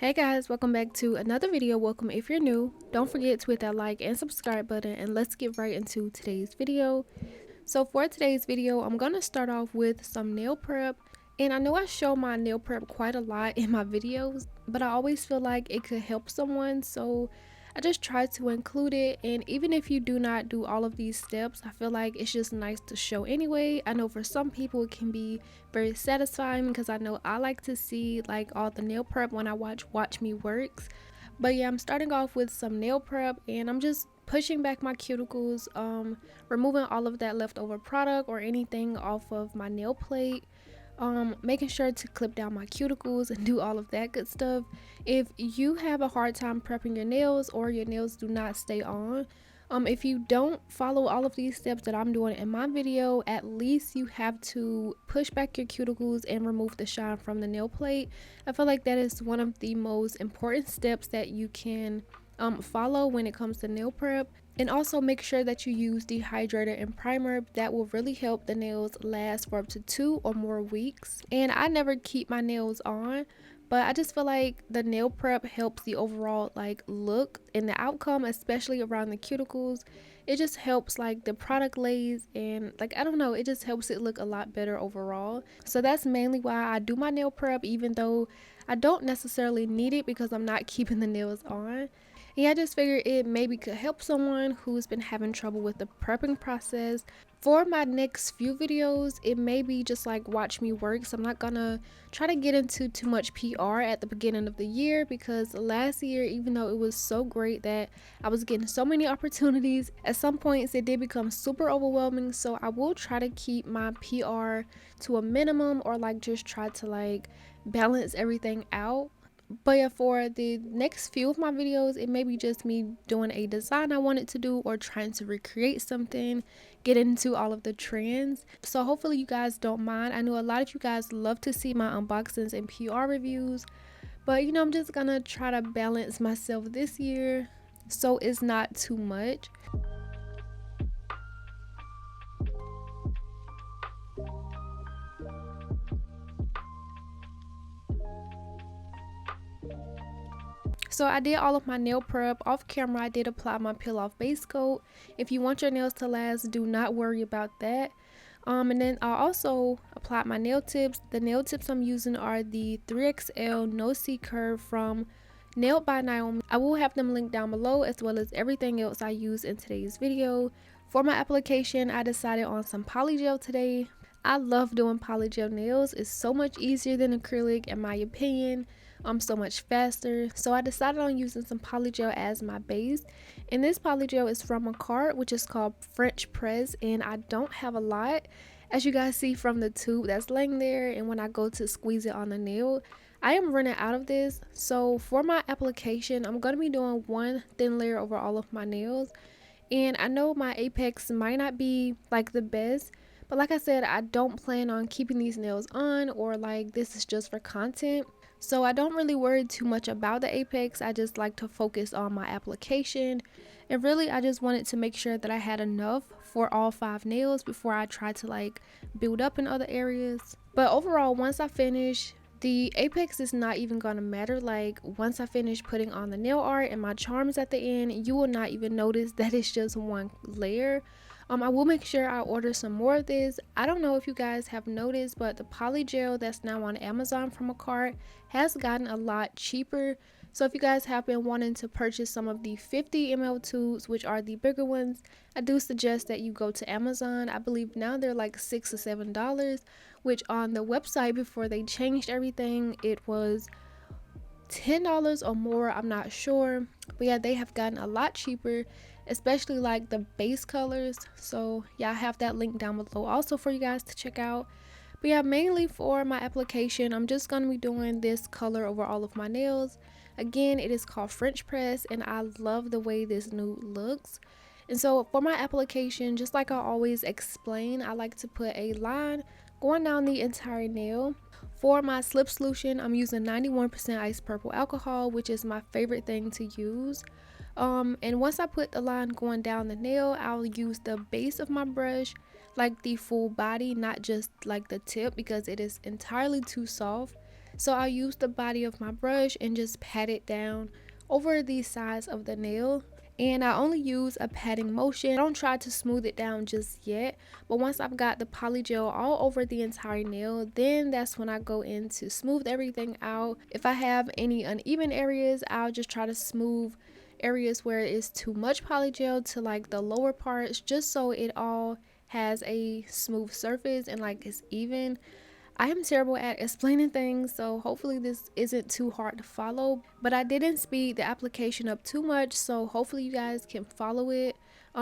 Hey guys, welcome back to another video. Welcome if you're new. Don't forget to hit that like and subscribe button, and let's get right into today's video. So for today's video, I'm gonna start off with some nail prep. And I know I show my nail prep quite a lot in my videos, but I always feel like it could help someone, so I just try to include it. And even if you do not do all of these steps, I feel like it's just nice to show anyway. I know for some people it can be very satisfying because I know I like to see like all the nail prep when I watch me works. But yeah, I'm starting off with some nail prep, and I'm just pushing back my cuticles, removing all of that leftover product or anything off of my nail plate, making sure to clip down my cuticles and do all of that good stuff. If you have a hard time prepping your nails or your nails do not stay on, if you don't follow all of these steps that I'm doing in my video, at least you have to push back your cuticles and remove the shine from the nail plate. I feel like that is one of the most important steps that you can follow when it comes to nail prep. And also make sure that you use dehydrator and primer. That will really help the nails last for up to 2 or more weeks. And I never keep my nails on, but I just feel like the nail prep helps the overall like look and the outcome, especially around the cuticles. It just helps like the product lays, and like I don't know, it just helps it look a lot better overall. So that's mainly why I do my nail prep, even though I don't necessarily need it because I'm not keeping the nails on. Yeah, I just figured it maybe could help someone who's been having trouble with the prepping process. For my next few videos, it may be just like watch me work, so I'm not gonna try to get into too much PR at the beginning of the year, because last year, even though it was so great that I was getting so many opportunities, at some points it did become super overwhelming. So I will try to keep my PR to a minimum, or like just try to like balance everything out. But yeah, for the next few of my videos, it may be just me doing a design I wanted to do or trying to recreate something, get into all of the trends. So hopefully you guys don't mind. I know a lot of you guys love to see my unboxings and PR reviews, but you know, I'm just gonna try to balance myself this year so it's not too much. So I did all of my nail prep off camera. I did apply my peel off base coat. If you want your nails to last, do not worry about that. And then I also applied my nail tips. The nail tips I'm using are the 3XL No C curve from Nailed by Naomi. I will have them linked down below, as well as everything else I use in today's video. For my application, I decided on some polygel today. I love doing polygel nails. It's so much easier than acrylic in my opinion. So much faster. So I decided on using some polygel as my base, and this polygel is from makartt, which is called French press, and I don't have a lot, as you guys see from the tube that's laying there, and when I go to squeeze it on the nail, I am running out of this. So for my application, I'm going to be doing one thin layer over all of my nails, and I know my apex might not be like the best, but like I said, I don't plan on keeping these nails on, or like this is just for content. So I don't really worry too much about the apex. I just like to focus on my application, and really I just wanted to make sure that I had enough for all 5 nails before I try to like build up in other areas. But overall, once I finish, the apex is not even gonna matter. Like once I finish putting on the nail art and my charms at the end, you will not even notice that it's just one layer. I will make sure I order some more of this. I don't know if you guys have noticed, but the polygel that's now on Amazon from makartt has gotten a lot cheaper. So if you guys have been wanting to purchase some of the 50 ml tubes, which are the bigger ones, I do suggest that you go to Amazon. I believe now they're like $6 or $7, which on the website before they changed everything, it was $10 or more, I'm not sure. But yeah, they have gotten a lot cheaper, especially like the base colors. So yeah, I have that link down below also for you guys to check out. But yeah, mainly for my application, I'm just gonna be doing this color over all of my nails. Again, it is called French press, and I love the way this nude looks. And so for my application, just like I always explain, I like to put a line going down the entire nail. For my slip solution, I'm using 91% ice purple alcohol, which is my favorite thing to use. And once I put the line going down the nail, I'll use the base of my brush, like the full body, not just like the tip, because it is entirely too soft. So I'll use the body of my brush and just pat it down over the sides of the nail. And I only use a patting motion. I don't try to smooth it down just yet, but once I've got the polygel all over the entire nail, then that's when I go in to smooth everything out. If I have any uneven areas, I'll just try to smooth areas where it's too much polygel to like the lower parts, just so it all has a smooth surface and like it's even. I am terrible at explaining things, so hopefully this isn't too hard to follow, but I didn't speed the application up too much, so hopefully you guys can follow it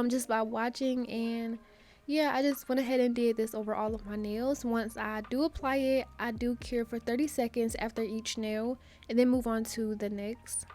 just by watching. And yeah, I just went ahead and did this over all of my nails. Once I do apply it, I do cure for 30 seconds after each nail and then move on to the next.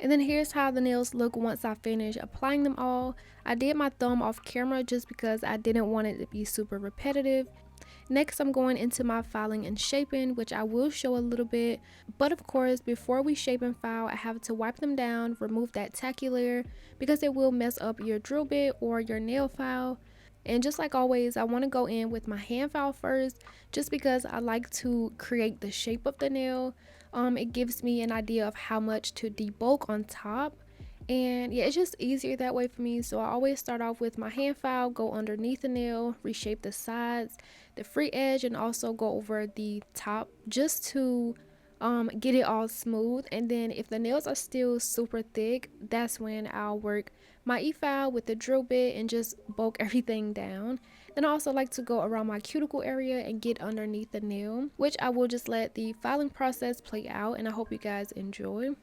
And then here's how the nails look once I finish applying them all. I did my thumb off camera just because I didn't want it to be super repetitive. Next, I'm going into my filing and shaping, which I will show a little bit. But of course, before we shape and file, I have to wipe them down, remove that tacky layer because it will mess up your drill bit or your nail file. And just like always, I want to go in with my hand file first just because I like to create the shape of the nail. It gives me an idea of how much to debulk on top, and yeah, it's just easier that way for me. So I always start off with my hand file, go underneath the nail, reshape the sides, the free edge, and also go over the top just to get it all smooth. And then if the nails are still super thick, that's when I'll work my e-file with the drill bit and just bulk everything down. Then I also like to go around my cuticle area and get underneath the nail, which I will just let the filing process play out, and I hope you guys enjoy.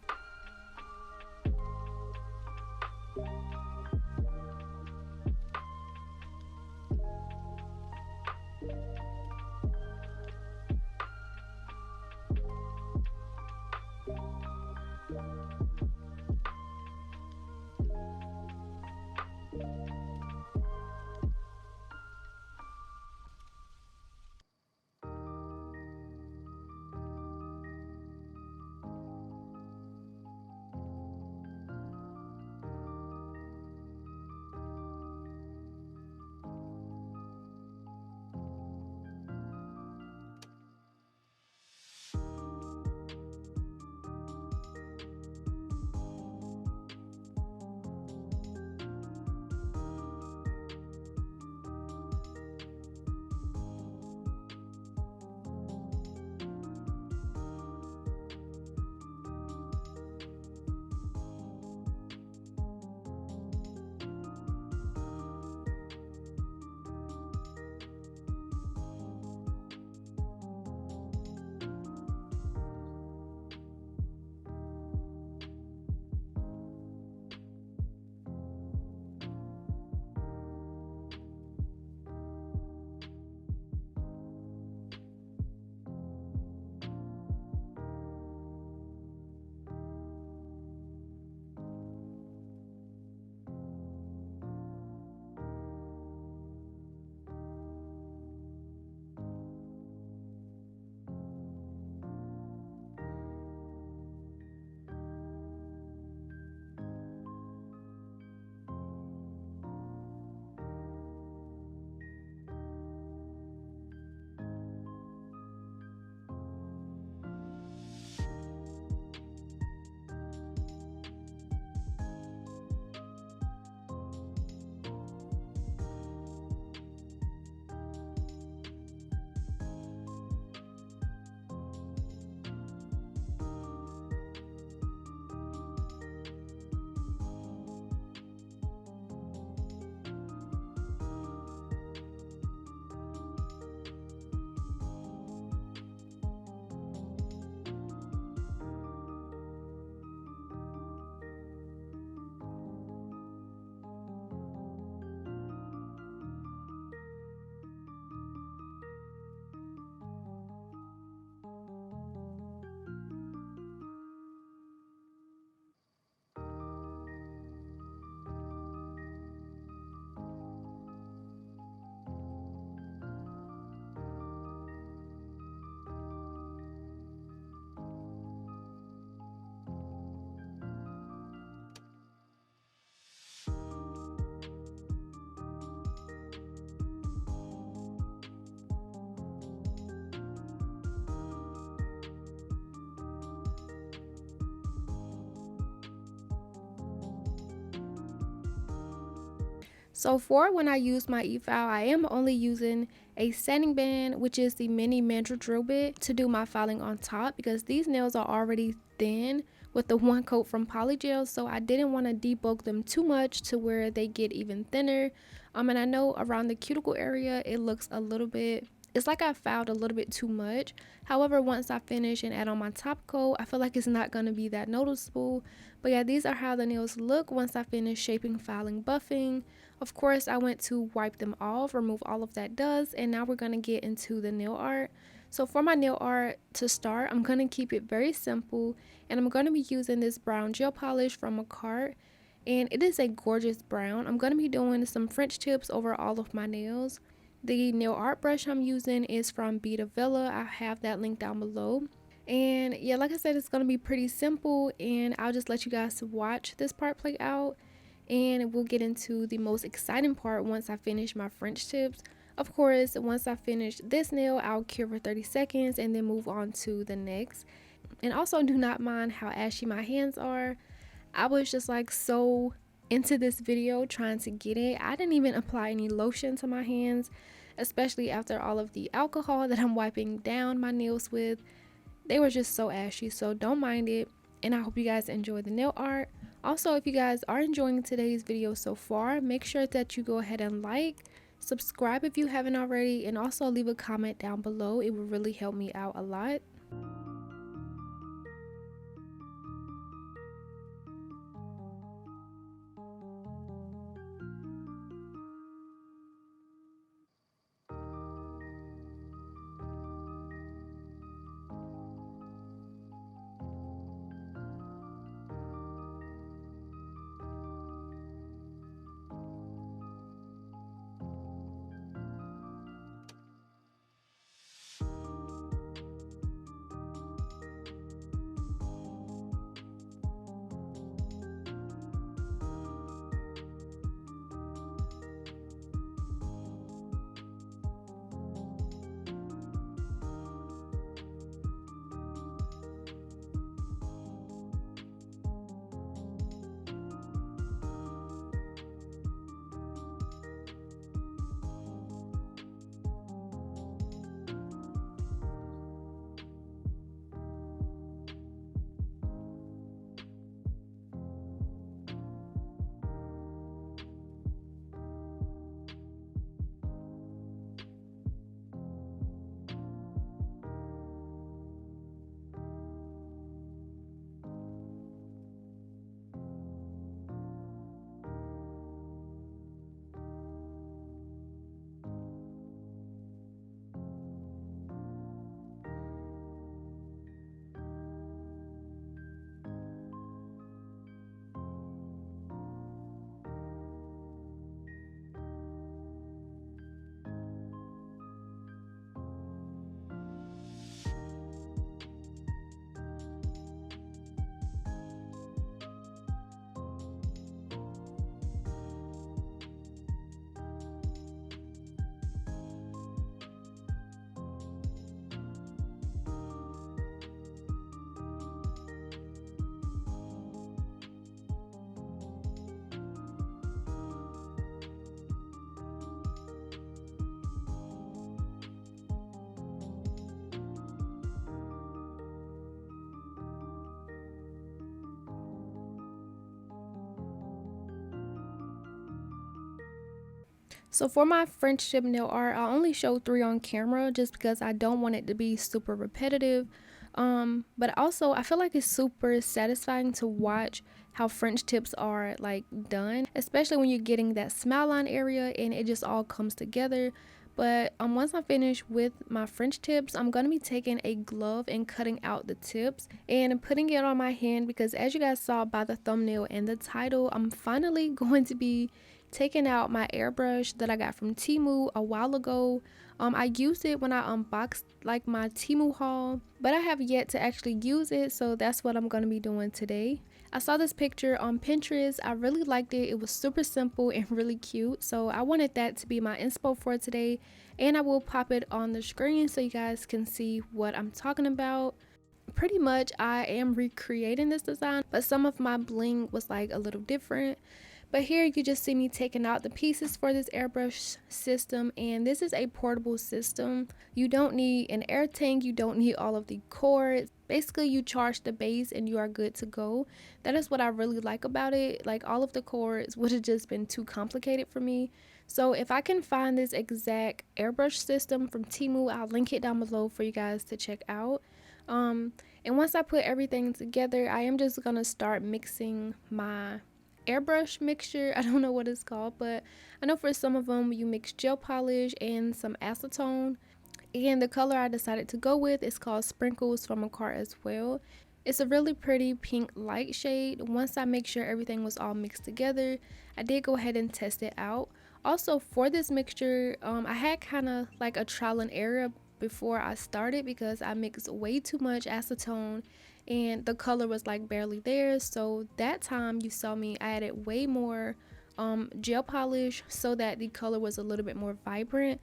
So for when I use my e-file, I am only using a sanding band, which is the mini mandrel drill bit, to do my filing on top, because these nails are already thin with the one coat from Polygel, so I didn't want to debulk them too much to where they get even thinner. And I know around the cuticle area it looks a little bit, it's like I filed a little bit too much. However, once I finish and add on my top coat, I feel like it's not going to be that noticeable. But yeah, these are how the nails look once I finish shaping, filing, buffing. Of course, I went to wipe them off, remove all of that dust, and now we're going to get into the nail art. So for my nail art to start, I'm going to keep it very simple, and I'm going to be using this brown gel polish from makartt, and it is a gorgeous brown. I'm going to be doing some French tips over all of my nails. The nail art brush I'm using is from 𝕚𝕚𝕚𝕚. I have that link down below. And yeah, like I said, it's going to be pretty simple, and I'll just let you guys watch this part play out. And we'll get into the most exciting part once I finish my French tips. Of course, once I finish this nail, I'll cure for 30 seconds and then move on to the next. And also, do not mind how ashy my hands are. I was just like so into this video trying to get it. I didn't even apply any lotion to my hands, especially after all of the alcohol that I'm wiping down my nails with. They were just so ashy, so don't mind it. And I hope you guys enjoy the nail art. Also, if you guys are enjoying today's video so far, make sure that you go ahead and like, subscribe if you haven't already, and also leave a comment down below. It will really help me out a lot. So for my French tip nail art, I only show 3 on camera just because I don't want it to be super repetitive. But also I feel like it's super satisfying to watch how French tips are like done, especially when you're getting that smile line area and it just all comes together. But once I finish with my French tips, I'm going to be taking a glove and cutting out the tips and putting it on my hand, because as you guys saw by the thumbnail and the title, I'm finally going to be taking out my airbrush that I got from Temu a while ago. I used it when I unboxed like my Temu haul, but I have yet to actually use it, so that's what I'm going to be doing today. I saw this picture on Pinterest. I really liked it. It was super simple and really cute, so I wanted that to be my inspo for today, and I will pop it on the screen so you guys can see what I'm talking about. Pretty much I am recreating this design, but some of my bling was like a little different. But here you just see me taking out the pieces for this airbrush system, and this is a portable system. You don't need an air tank, you don't need all of the cords. Basically you charge the base and you are good to go. That is what I really like about it. Like, all of the cords would have just been too complicated for me. So if I can find this exact airbrush system from Temu, I'll link it down below for you guys to check out. And once I put everything together, I am just gonna start mixing my airbrush mixture. I don't know what it's called, but I know for some of them you mix gel polish and some acetone. And the color I decided to go with is called Sprinkles from Makartt as well. It's a really pretty pink light shade. Once I make sure everything was all mixed together, I did go ahead and test it out. Also, for this mixture, I had kind of like a trial and error before I started because I mixed way too much acetone and the color was like barely there. So that time you saw me, I added way more gel polish so that the color was a little bit more vibrant.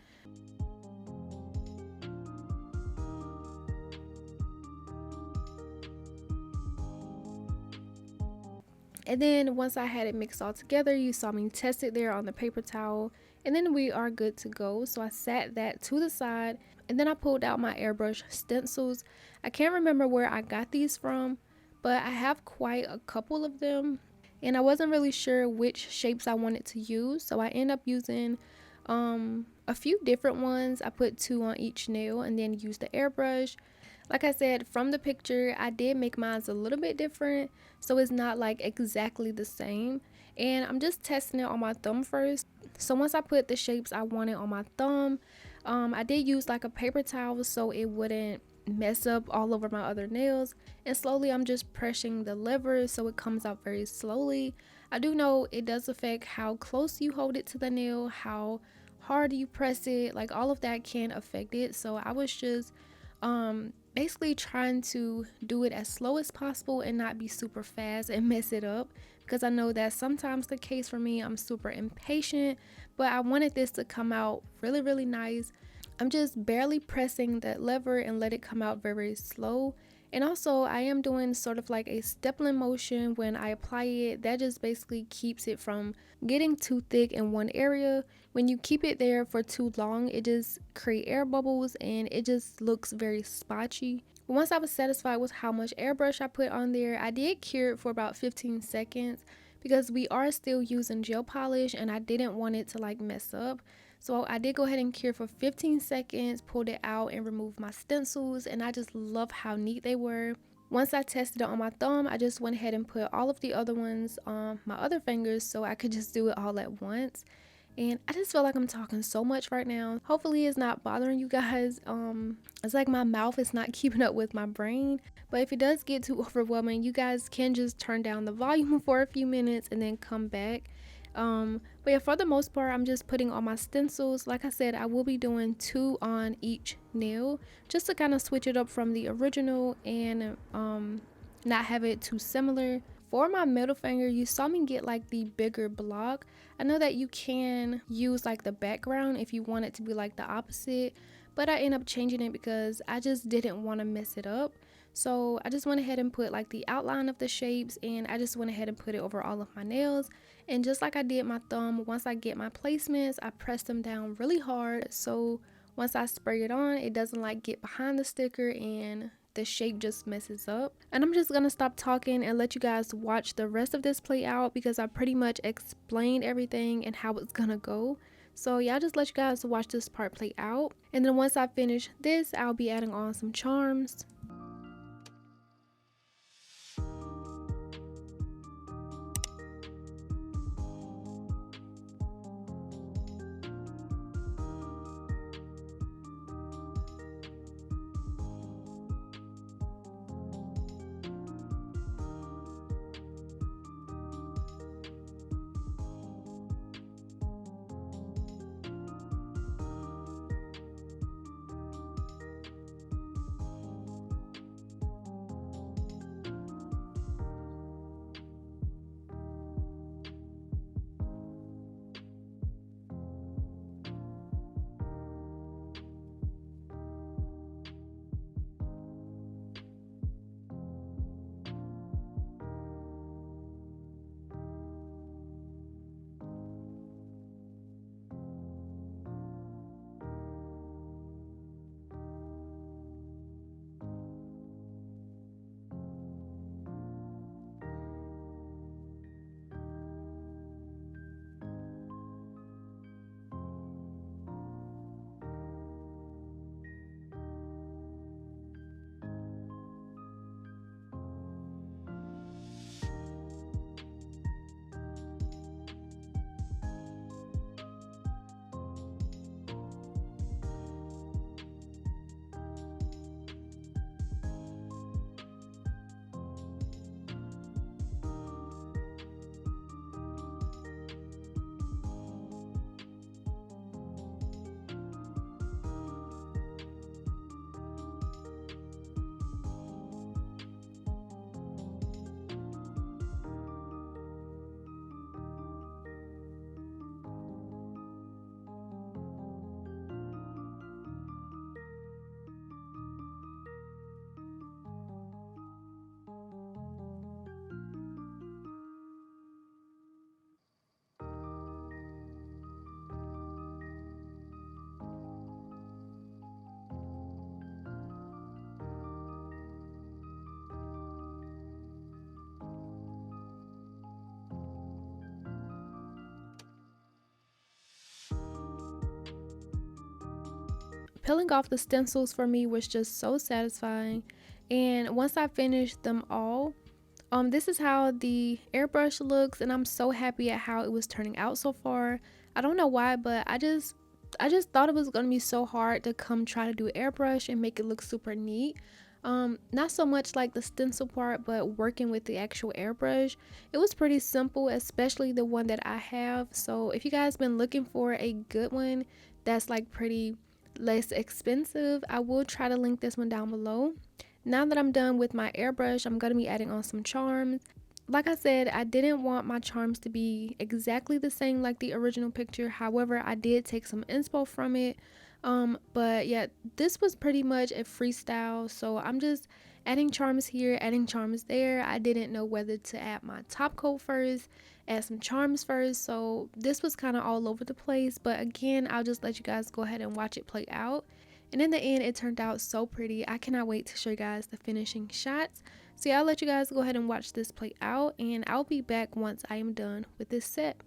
And then once I had it mixed all together, you saw me test it there on the paper towel, and then we are good to go. So I sat that to the side, and then I pulled out my airbrush stencils. I can't remember where I got these from, but I have quite a couple of them, and I wasn't really sure which shapes I wanted to use, so I ended up using a few different ones. I put 2 on each nail and then used the airbrush. Like I said, from the picture, I did make mine a little bit different, so it's not like exactly the same. And I'm just testing it on my thumb first. So once I put the shapes I wanted on my thumb, I did use like a paper towel so it wouldn't mess up all over my other nails. And slowly I'm just pressing the lever so it comes out very slowly. I do know it does affect how close you hold it to the nail, how hard you press it, like all of that can affect it. So I was just basically trying to do it as slow as possible and not be super fast and mess it up, because I know that's sometimes the case for me. I'm super impatient, but I wanted this to come out really nice. I'm just barely pressing that lever and let it come out very slow. And also I am doing sort of like a stippling motion when I apply it. That just basically keeps it from getting too thick in one area. When you keep it there for too long, it just creates air bubbles and it just looks very spotchy. Once I was satisfied with how much airbrush I put on there, I did cure it for about 15 seconds because we are still using gel polish and I didn't want it to like mess up. So I did go ahead and cure for 15 seconds, pulled it out and removed my stencils, and I just love how neat they were. Once I tested it on my thumb, I just went ahead and put all of the other ones on my other fingers so I could just do it all at once. And I just feel like I'm talking so much right now. Hopefully it's not bothering you guys. It's like my mouth is not keeping up with my brain. But if it does get too overwhelming, you guys can just turn down the volume for a few minutes and then come back. But yeah, for the most part, I'm just putting on my stencils. Like I said, I will be doing 2 on each nail just to kind of switch it up from the original and not have it too similar. For my middle finger, you saw me get like the bigger block. I know that you can use like the background if you want it to be like the opposite, but I end up changing it because I just didn't want to mess it up. So I just went ahead and put like the outline of the shapes, and I just went ahead and put it over all of my nails. And just like I did my thumb, once I get my placements, I press them down really hard, so once I spray it on, it doesn't like get behind the sticker and the shape just messes up. And I'm just gonna stop talking and let you guys watch the rest of this play out because I pretty much explained everything and how it's gonna go. So yeah, I'll just let you guys watch this part play out, and then once I finish this, I'll be adding on some charms. peeling off the stencils for me was just so satisfying. And once I finished them all, this is how the airbrush looks, and I'm so happy at how it was turning out so far. I don't know why, but I just thought it was gonna be so hard to come try to do airbrush and make it look super neat. Not so much like the stencil part, but working with the actual airbrush, it was pretty simple, especially the one that I have. So if you guys been looking for a good one that's like pretty less expensive, I will try to link this one down below. Now that I'm done with my airbrush, I'm going to be adding on some charms. Like I said, I didn't want my charms to be exactly the same like the original picture. However, I did take some inspo from it. But yeah, this was pretty much a freestyle. So I'm just adding charms here, adding charms there. I didn't know whether to add my top coat first, add some charms first. So this was kind of all over the place. But again, I'll just let you guys go ahead and watch it play out. And in the end, it turned out so pretty. I cannot wait to show you guys the finishing shots. So yeah, I'll let you guys go ahead and watch this play out, and I'll be back once I am done with this set.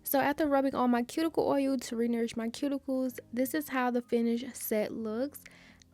So after rubbing on my cuticle oil to re-nourish my cuticles, this is how the finished set looks.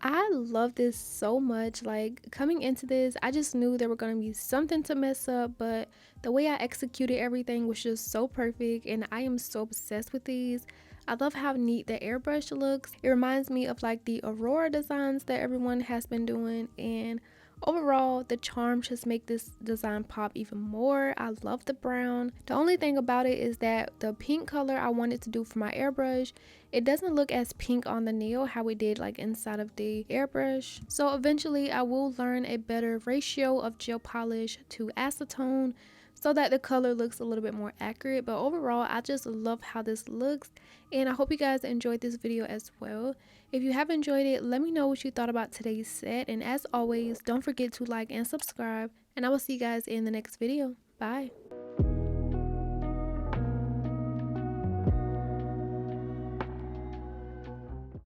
I love this so much. Like, coming into this, I just knew there were going to be something to mess up, but the way I executed everything was just so perfect, and I am so obsessed with these. I love how neat the airbrush looks. It reminds me of like the Aurora designs that everyone has been doing, and overall the charm just make this design pop even more. I love the brown. The only thing about it is that the pink color I wanted to do for my airbrush, it doesn't look as pink on the nail how it did like inside of the airbrush. So eventually I will learn a better ratio of gel polish to acetone so that the color looks a little bit more accurate. But overall, I just love how this looks, and I hope you guys enjoyed this video as well. If you have enjoyed it, let me know what you thought about today's set, and as always, don't forget to like and subscribe, and I will see you guys in the next video. Bye.